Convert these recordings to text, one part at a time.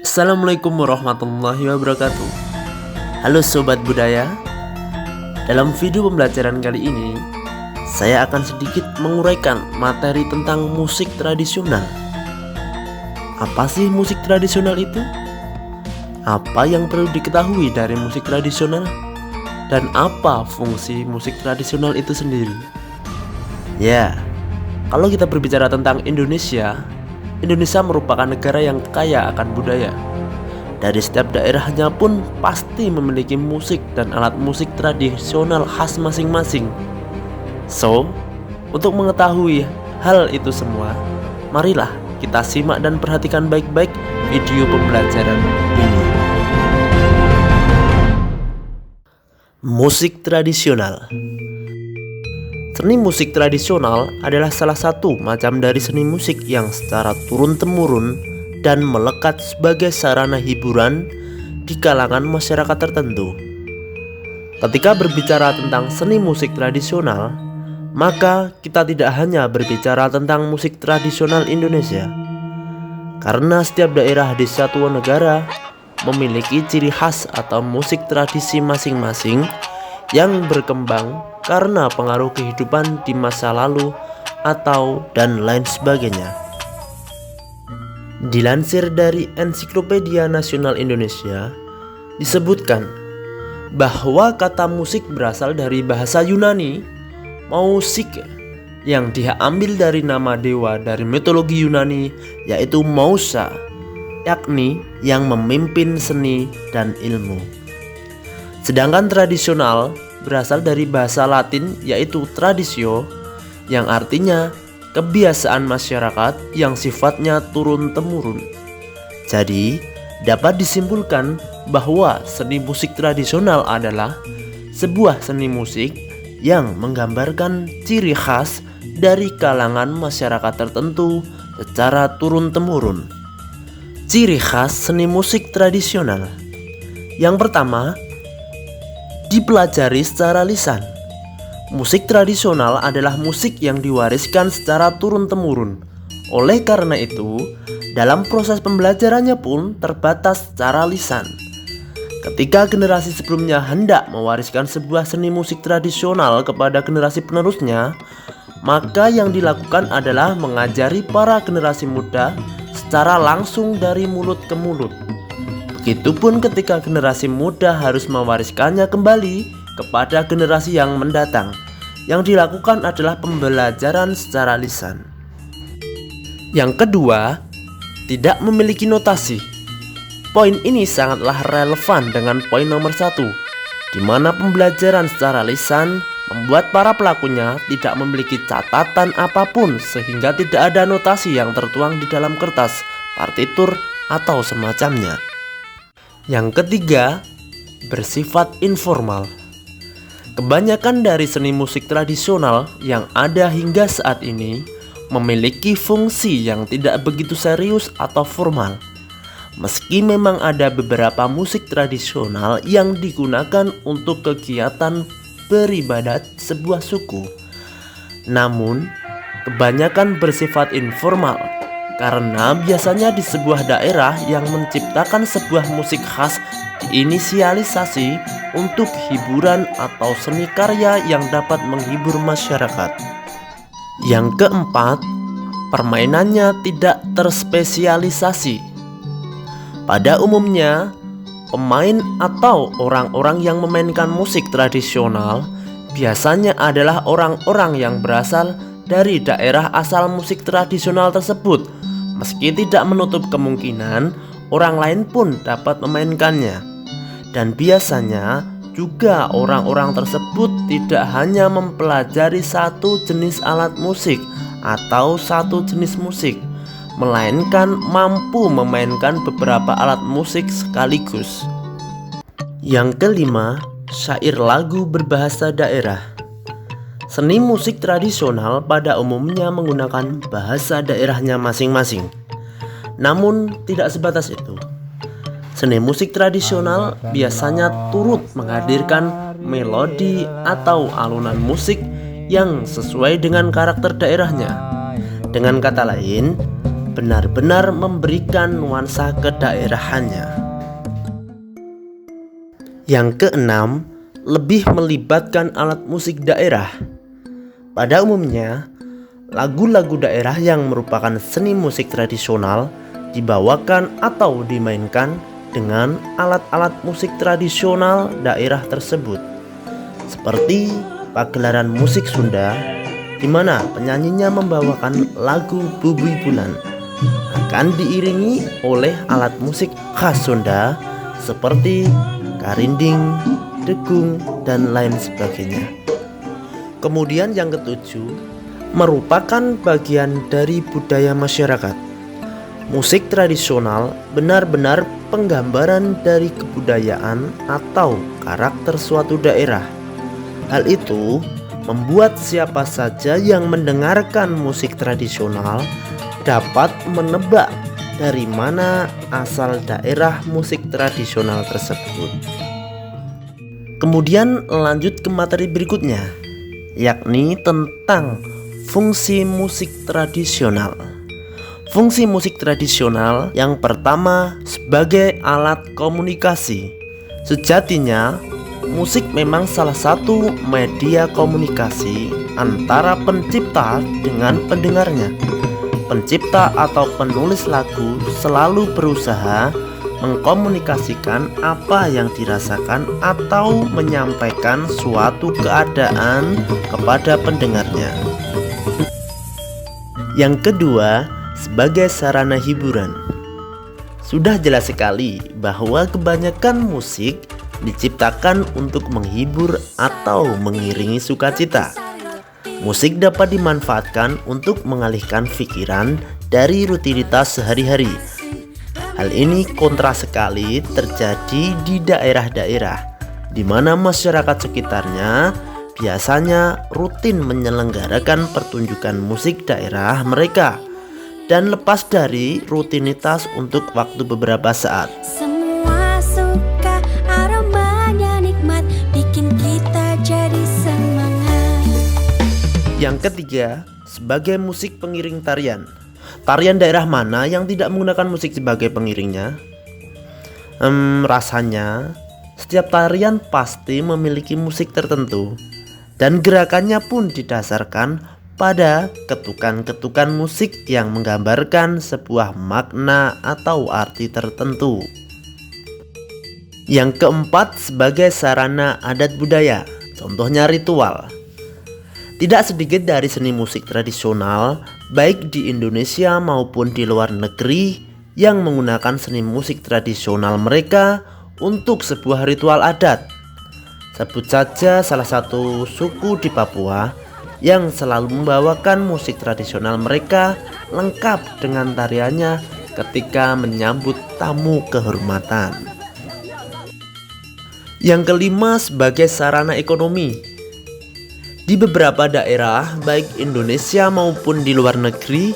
Assalamualaikum warahmatullahi wabarakatuh. Halo Sobat Budaya. Dalam video pembelajaran kali ini, saya akan sedikit menguraikan materi tentang musik tradisional. Apa sih musik tradisional itu? Apa yang perlu diketahui dari musik tradisional? Dan apa fungsi musik tradisional itu sendiri? Ya, kalau kita berbicara tentang Indonesia merupakan negara yang kaya akan budaya. Dari setiap daerahnya pun pasti memiliki musik dan alat musik tradisional khas masing-masing. So, untuk mengetahui hal itu semua, marilah kita simak dan perhatikan baik-baik video pembelajaran ini. Musik tradisional. Seni musik tradisional adalah salah satu macam dari seni musik yang secara turun-temurun dan melekat sebagai sarana hiburan di kalangan masyarakat tertentu. Ketika berbicara tentang seni musik tradisional, maka kita tidak hanya berbicara tentang musik tradisional Indonesia, karena setiap daerah di suatu negara memiliki ciri khas atau musik tradisi masing-masing yang berkembang karena pengaruh kehidupan di masa lalu atau dan lain sebagainya. Dilansir dari Ensiklopedia Nasional Indonesia, disebutkan bahwa kata musik berasal dari bahasa Yunani mausik, yang dia ambil dari nama dewa dari mitologi Yunani, yaitu Mousa, yakni yang memimpin seni dan ilmu. Sedangkan tradisional berasal dari bahasa Latin yaitu traditio, yang artinya kebiasaan masyarakat yang sifatnya turun-temurun. Jadi, dapat disimpulkan bahwa seni musik tradisional adalah sebuah seni musik yang menggambarkan ciri khas dari kalangan masyarakat tertentu secara turun-temurun. Ciri khas seni musik tradisional. Yang pertama, dipelajari secara lisan. Musik tradisional adalah musik yang diwariskan secara turun-temurun. Oleh karena itu, dalam proses pembelajarannya pun terbatas secara lisan. Ketika generasi sebelumnya hendak mewariskan sebuah seni musik tradisional kepada generasi penerusnya, maka yang dilakukan adalah mengajari para generasi muda secara langsung dari mulut ke mulut. Begitupun ketika generasi muda harus mewariskannya kembali kepada generasi yang mendatang. Yang dilakukan adalah pembelajaran secara lisan. Yang kedua, tidak memiliki notasi. Poin ini sangatlah relevan dengan poin nomor 1, di mana pembelajaran secara lisan membuat para pelakunya tidak memiliki catatan apapun, sehingga tidak ada notasi yang tertuang di dalam kertas, partitur, atau semacamnya. Yang ketiga, bersifat informal. Kebanyakan dari seni musik tradisional yang ada hingga saat ini memiliki fungsi yang tidak begitu serius atau formal. Meski memang ada beberapa musik tradisional yang digunakan untuk kegiatan beribadat sebuah suku, namun kebanyakan bersifat informal, karena biasanya di sebuah daerah yang menciptakan sebuah musik khas diinisialisasi untuk hiburan atau seni karya yang dapat menghibur masyarakat. Yang keempat, permainannya tidak terspesialisasi. Pada umumnya, pemain atau orang-orang yang memainkan musik tradisional biasanya adalah orang-orang yang berasal dari daerah asal musik tradisional tersebut, meski tidak menutup kemungkinan orang lain pun dapat memainkannya. Dan biasanya juga orang-orang tersebut tidak hanya mempelajari satu jenis alat musik atau satu jenis musik, melainkan mampu memainkan beberapa alat musik sekaligus. Yang kelima, syair lagu berbahasa daerah. Seni musik tradisional pada umumnya menggunakan bahasa daerahnya masing-masing. Namun tidak sebatas itu. Seni musik tradisional biasanya turut menghadirkan melodi atau alunan musik yang sesuai dengan karakter daerahnya. Dengan kata lain, benar-benar memberikan nuansa kedaerahannya. Yang keenam, lebih melibatkan alat musik daerah. Pada umumnya, lagu-lagu daerah yang merupakan seni musik tradisional dibawakan atau dimainkan dengan alat-alat musik tradisional daerah tersebut, seperti pagelaran musik Sunda, di mana penyanyinya membawakan lagu Bubuy Bulan, akan diiringi oleh alat musik khas Sunda seperti karinding, degung, dan lain sebagainya. Kemudian yang ketujuh, merupakan bagian dari budaya masyarakat. Musik tradisional benar-benar penggambaran dari kebudayaan atau karakter suatu daerah. Hal itu membuat siapa saja yang mendengarkan musik tradisional dapat menebak dari mana asal daerah musik tradisional tersebut. Kemudian lanjut ke materi berikutnya, yakni tentang fungsi musik tradisional. Fungsi musik tradisional yang pertama sebagai alat komunikasi. Sejatinya, musik memang salah satu media komunikasi antara pencipta dengan pendengarnya. Pencipta atau penulis lagu selalu berusaha mengkomunikasikan apa yang dirasakan atau menyampaikan suatu keadaan kepada pendengarnya. Yang kedua, sebagai sarana hiburan. Sudah jelas sekali bahwa kebanyakan musik diciptakan untuk menghibur atau mengiringi sukacita. Musik dapat dimanfaatkan untuk mengalihkan pikiran dari rutinitas sehari-hari. Hal ini kontra sekali terjadi di daerah-daerah di mana masyarakat sekitarnya biasanya rutin menyelenggarakan pertunjukan musik daerah mereka dan lepas dari rutinitas untuk waktu beberapa saat. Semua suka, aromanya nikmat, bikin kita jadi semangat. Yang ketiga, sebagai musik pengiring tarian. Tarian daerah mana yang tidak menggunakan musik sebagai pengiringnya? Rasanya setiap tarian pasti memiliki musik tertentu, dan gerakannya pun didasarkan pada ketukan-ketukan musik yang menggambarkan sebuah makna atau arti tertentu. Yang keempat, sebagai sarana adat budaya, contohnya ritual. Tidak sedikit dari seni musik tradisional, baik di Indonesia maupun di luar negeri, yang menggunakan seni musik tradisional mereka untuk sebuah ritual adat. Sebut saja salah satu suku di Papua yang selalu membawakan musik tradisional mereka lengkap dengan tariannya ketika menyambut tamu kehormatan. Yang kelima, sebagai sarana ekonomi. Di beberapa daerah baik Indonesia maupun di luar negeri,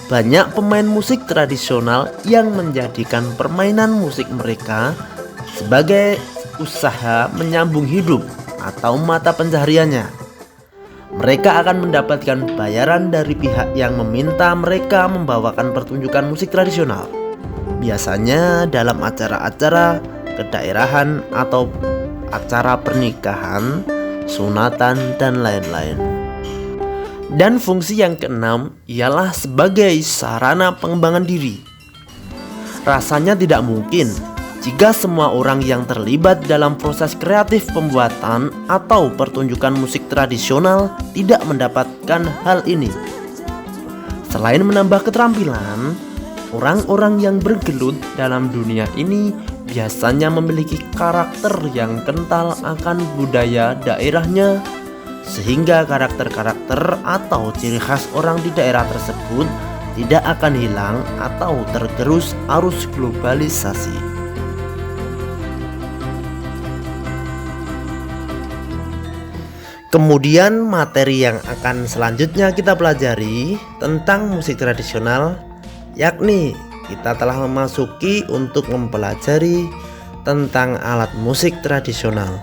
banyak pemain musik tradisional yang menjadikan permainan musik mereka sebagai usaha menyambung hidup atau mata pencahariannya. Mereka akan mendapatkan bayaran dari pihak yang meminta mereka membawakan pertunjukan musik tradisional, biasanya dalam acara-acara kedaerahan atau acara pernikahan, sunatan, dan lain-lain. Dan fungsi yang keenam ialah sebagai sarana pengembangan diri. Rasanya tidak mungkin jika semua orang yang terlibat dalam proses kreatif pembuatan atau pertunjukan musik tradisional tidak mendapatkan hal ini. Selain menambah keterampilan, orang-orang yang bergelut dalam dunia ini biasanya memiliki karakter yang kental akan budaya daerahnya, sehingga karakter-karakter atau ciri khas orang di daerah tersebut tidak akan hilang atau tergerus arus globalisasi. Kemudian materi yang akan selanjutnya kita pelajari tentang musik tradisional, yakni kita telah memasuki untuk mempelajari tentang alat musik tradisional.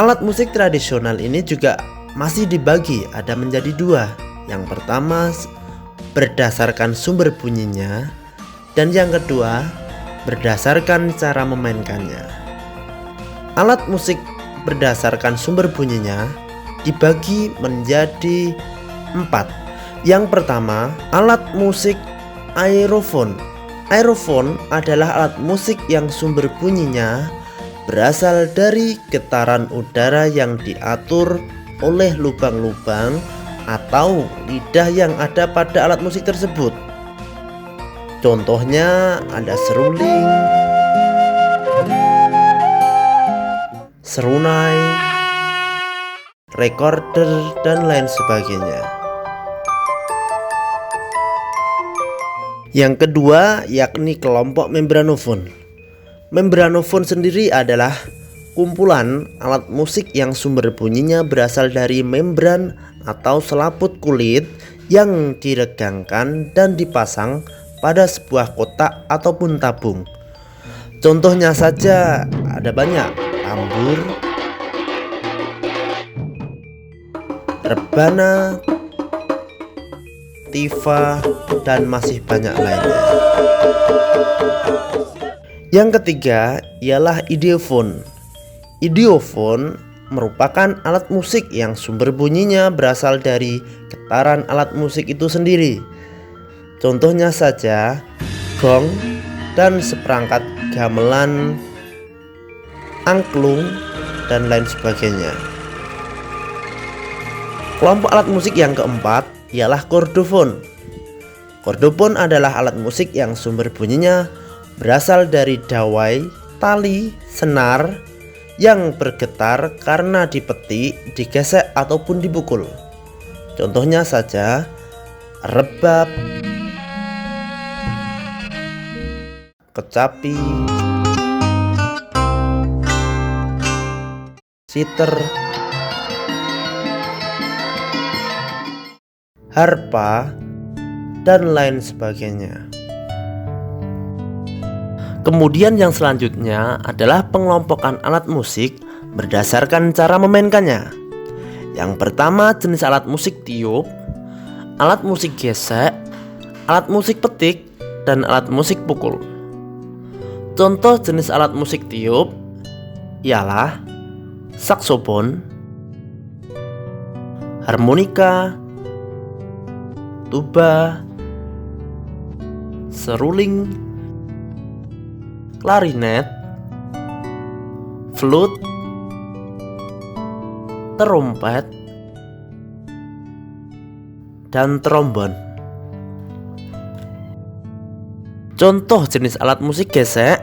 Alat musik tradisional ini juga masih dibagi ada menjadi dua. Yang pertama berdasarkan sumber bunyinya, dan yang kedua berdasarkan cara memainkannya. Alat musik berdasarkan sumber bunyinya dibagi menjadi 4. Yang pertama, alat musik aerofon. Aerofon adalah alat musik yang sumber bunyinya berasal dari getaran udara yang diatur oleh lubang-lubang atau lidah yang ada pada alat musik tersebut. Contohnya ada seruling, serunai, recorder, dan lain sebagainya. Yang kedua yakni kelompok membranofon. Membranofon sendiri adalah kumpulan alat musik yang sumber bunyinya berasal dari membran atau selaput kulit yang diregangkan dan dipasang pada sebuah kotak ataupun tabung. Contohnya saja ada banyak: tambur, rebana, tifa, dan masih banyak lainnya. Yang ketiga ialah ideofon. Ideofon merupakan alat musik yang sumber bunyinya berasal dari getaran alat musik itu sendiri. Contohnya saja gong dan seperangkat gamelan, angklung, dan lain sebagainya. Kelompok alat musik yang keempat ialah kordofon. Kordofon adalah alat musik yang sumber bunyinya berasal dari dawai, tali, senar yang bergetar karena dipetik, digesek, ataupun dipukul. Contohnya saja rebab, kecapi, siter, harpa, dan lain sebagainya. Kemudian yang selanjutnya adalah pengelompokan alat musik berdasarkan cara memainkannya. Yang pertama jenis alat musik tiup, alat musik gesek, alat musik petik, dan alat musik pukul. Contoh jenis alat musik tiup ialah saksofon, harmonika, tuba, seruling, klarinet, flute, terompet, dan trombon. Contoh jenis alat musik gesek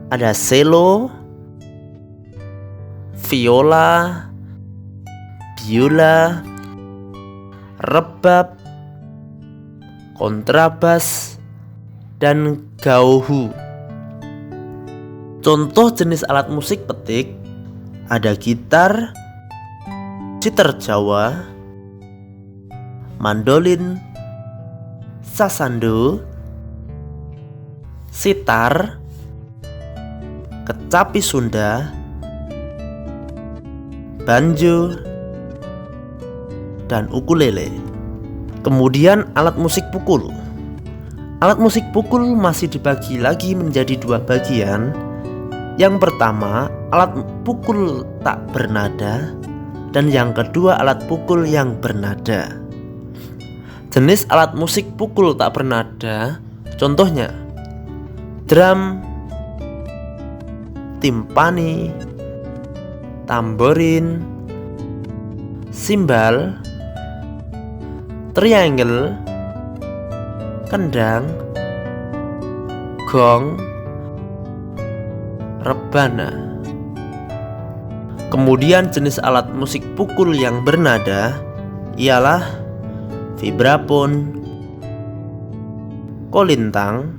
ada cello, viola, biola, rebab, kontrabas, dan gauhu. Contoh jenis alat musik petik ada gitar, sitar Jawa, mandolin, sasando, sitar, kecapi Sunda, banjo, dan ukulele. Kemudian alat musik pukul. Alat musik pukul masih dibagi lagi menjadi 2 bagian. Yang pertama, alat pukul tak bernada, dan yang kedua, alat pukul yang bernada. Jenis alat musik pukul tak bernada contohnya drum, timpani, tamborin, simbal, triangle, kendang, gong, rebana. Kemudian jenis alat musik pukul yang bernada ialah vibrafon, kolintang,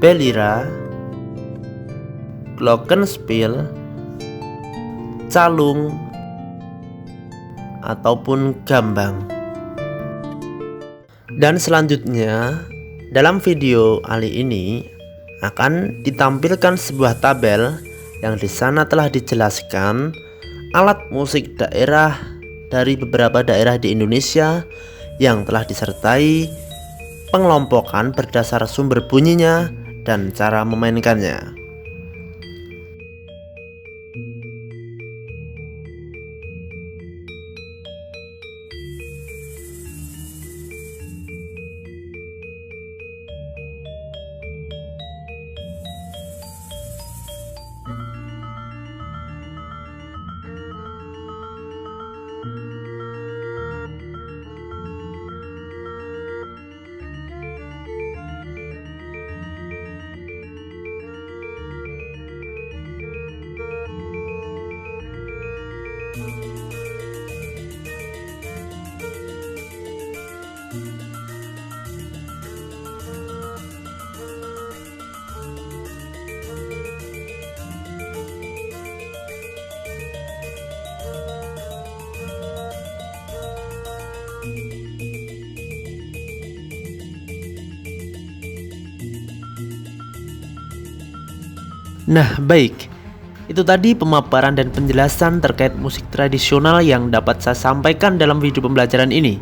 belira, glockenspiel, calung, ataupun gambang. Dan selanjutnya dalam video kali ini akan ditampilkan sebuah tabel yang di sana telah dijelaskan alat musik daerah dari beberapa daerah di Indonesia yang telah disertai pengelompokan berdasar sumber bunyinya dan cara memainkannya. Nah, baik. Itu tadi pemaparan dan penjelasan terkait musik tradisional yang dapat saya sampaikan dalam video pembelajaran ini.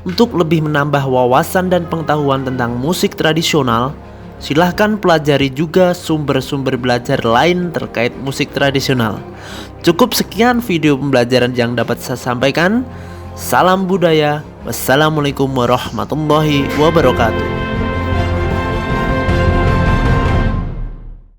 Untuk lebih menambah wawasan dan pengetahuan tentang musik tradisional, silahkan pelajari juga sumber-sumber belajar lain terkait musik tradisional. Cukup sekian video pembelajaran yang dapat saya sampaikan. Salam budaya. Wassalamualaikum warahmatullahi wabarakatuh.